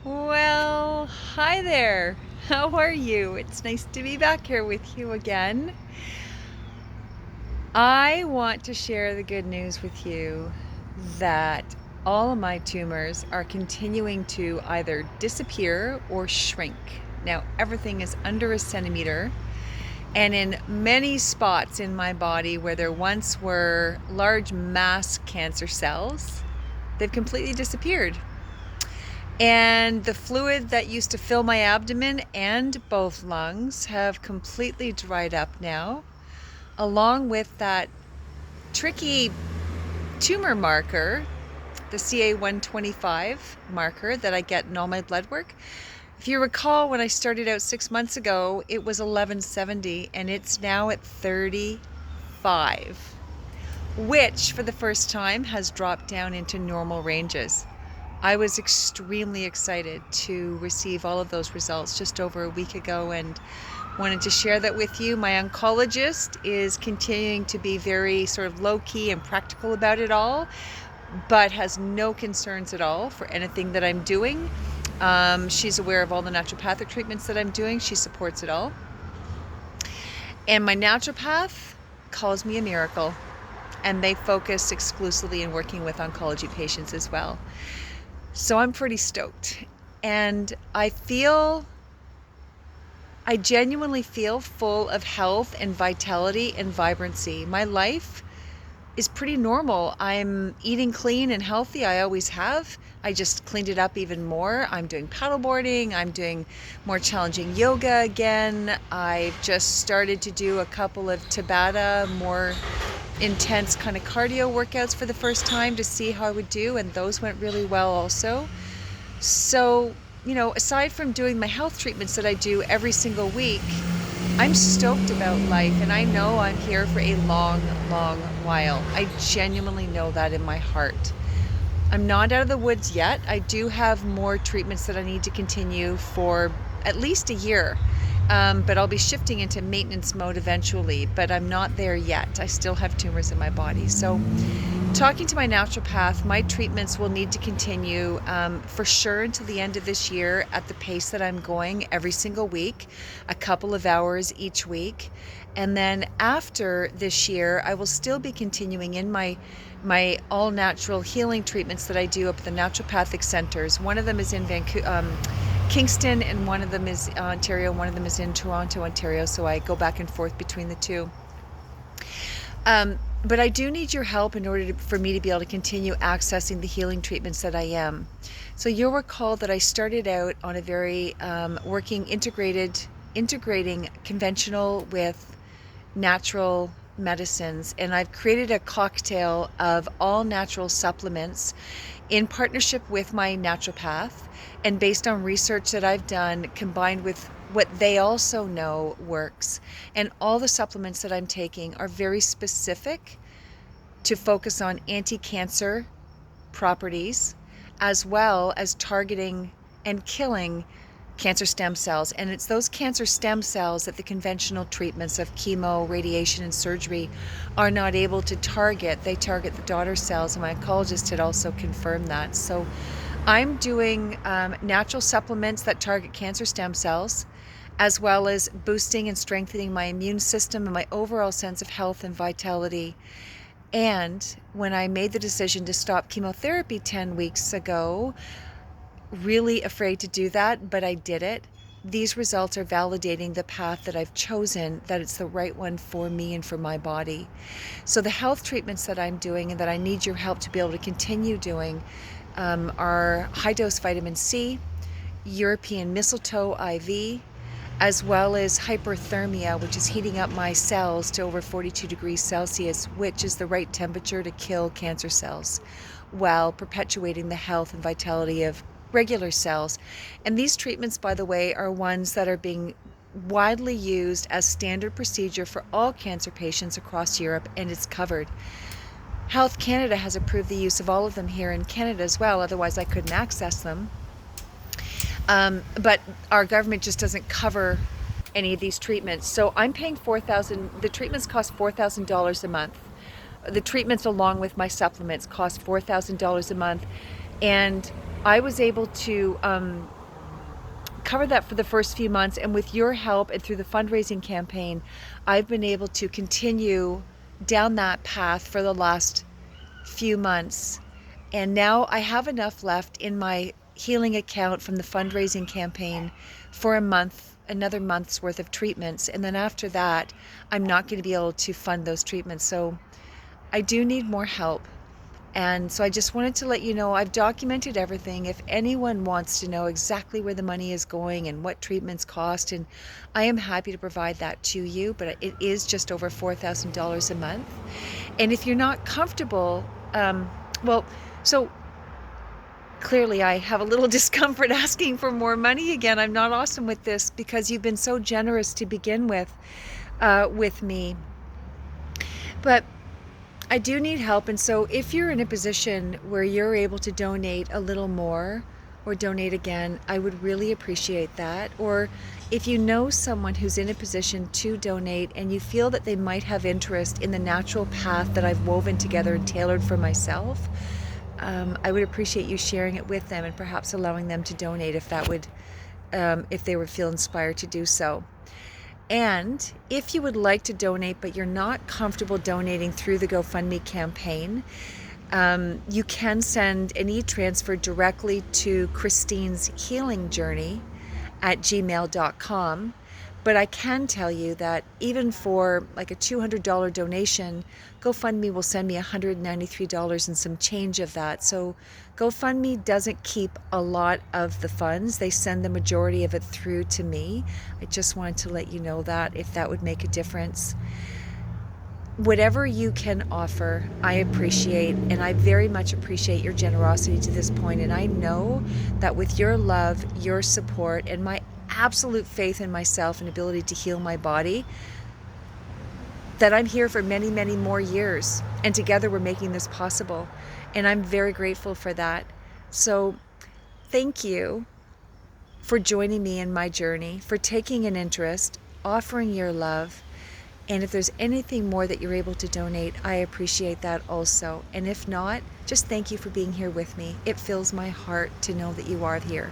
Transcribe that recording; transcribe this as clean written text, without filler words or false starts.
Well, hi there. How are you? It's nice to be back here with you again. I want to share the good news with you that all of my tumors are continuing to either disappear or shrink. Now, everything is under a centimeter, and in many spots in my body where there once were large mass cancer cells, they've completely disappeared. And the fluid that used to fill my abdomen and both lungs have completely dried up now, along with that tricky tumor marker, the CA125 marker that I get in all my blood work. If you recall, when I started out 6 months ago, it was 1170 and it's now at 35, which for the first time has dropped down into normal ranges. I was extremely excited to receive all of those results just over a week ago and wanted to share that with you. My oncologist is continuing to be very sort of low-key and practical about it all, but has no concerns at all for anything that I'm doing. She's aware of all the naturopathic treatments that I'm doing. She supports it all. And my naturopath calls me a miracle, and they focus exclusively in working with oncology patients as well. So I'm pretty stoked, and I genuinely feel full of health and vitality and vibrancy. My life is pretty normal. I'm eating clean and healthy. I always have. I just cleaned it up even more. I'm doing paddleboarding. I'm doing more challenging yoga again. I've just started to do a couple of Tabata, more intense kind of cardio workouts for the first time to see how I would do, and those went really well also. So, aside from doing my health treatments that I do every single week, I'm stoked about life, and I know I'm here for a long, long while. I genuinely know that in my heart. I'm not out of the woods yet. I do have more treatments that I need to continue for at least a year. But I'll be shifting into maintenance mode eventually, but I'm not there yet. I still have tumors in my body. So talking to my naturopath, my treatments will need to continue for sure until the end of this year at the pace that I'm going every single week, a couple of hours each week. And then after this year, I will still be continuing in my all natural healing treatments that I do up at the naturopathic centers. One of them is in Kingston, and one of them is Ontario, one of them is in Toronto, Ontario, so I go back and forth between the two. But I do need your help in order for me to be able to continue accessing the healing treatments that I am. So you'll recall that I started out on a very integrating conventional with natural medicines, and I've created a cocktail of all natural supplements in partnership with my naturopath, and based on research that I've done combined with what they also know works. And all the supplements that I'm taking are very specific to focus on anti-cancer properties, as well as targeting and killing cancer stem cells. And it's those cancer stem cells that the conventional treatments of chemo, radiation, and surgery are not able to target. They target the daughter cells, and my oncologist had also confirmed that. So I'm doing natural supplements that target cancer stem cells, as well as boosting and strengthening my immune system and my overall sense of health and vitality. And when I made the decision to stop chemotherapy 10 weeks ago, really afraid to do that, but I did it. These results are validating the path that I've chosen, that it's the right one for me and for my body. So the health treatments that I'm doing and that I need your help to be able to continue doing are high-dose vitamin C, European mistletoe IV, as well as hyperthermia, which is heating up my cells to over 42 degrees Celsius, which is the right temperature to kill cancer cells, while perpetuating the health and vitality of regular cells. And these treatments, by the way, are ones that are being widely used as standard procedure for all cancer patients across Europe, and it's covered. Health Canada has approved the use of all of them here in Canada as well, otherwise I couldn't access them. But our government just doesn't cover any of these treatments. So I'm paying the treatments cost $4,000 a month. The treatments along with my supplements cost $4,000 a month. And I was able to covered that for the first few months, and with your help and through the fundraising campaign, I've been able to continue down that path for the last few months. And now I have enough left in my healing account from the fundraising campaign for a month, another month's worth of treatments. And then after that, I'm not going to be able to fund those treatments. So I do need more help. And so I just wanted to let you know I've documented everything. If anyone wants to know exactly where the money is going and what treatments cost, and I am happy to provide that to you, but it is just over $4,000 a month. And if you're not comfortable, well, so clearly I have a little discomfort asking for more money again. I'm not awesome with this because you've been so generous to begin with me. But I do need help, and so if you're in a position where you're able to donate a little more or donate again, I would really appreciate that. Or if you know someone who's in a position to donate and you feel that they might have interest in the natural path that I've woven together and tailored for myself, I would appreciate you sharing it with them and perhaps allowing them to donate if that would, if they would feel inspired to do so. And if you would like to donate, but you're not comfortable donating through the GoFundMe campaign, you can send an e-transfer directly to Christine's Healing Journey at gmail.com. But I can tell you that even for like a $200 donation, GoFundMe will send me $193 and some change of that. So GoFundMe doesn't keep a lot of the funds. They send the majority of it through to me. I just wanted to let you know that, if that would make a difference. Whatever you can offer, I appreciate, and I very much appreciate your generosity to this point. And I know that with your love, your support, and my absolute faith in myself and ability to heal my body, that I'm here for many, many more years. And together we're making this possible. And I'm very grateful for that. So thank you for joining me in my journey, for taking an interest, offering your love. And if there's anything more that you're able to donate, I appreciate that also. And if not, just thank you for being here with me. It fills my heart to know that you are here.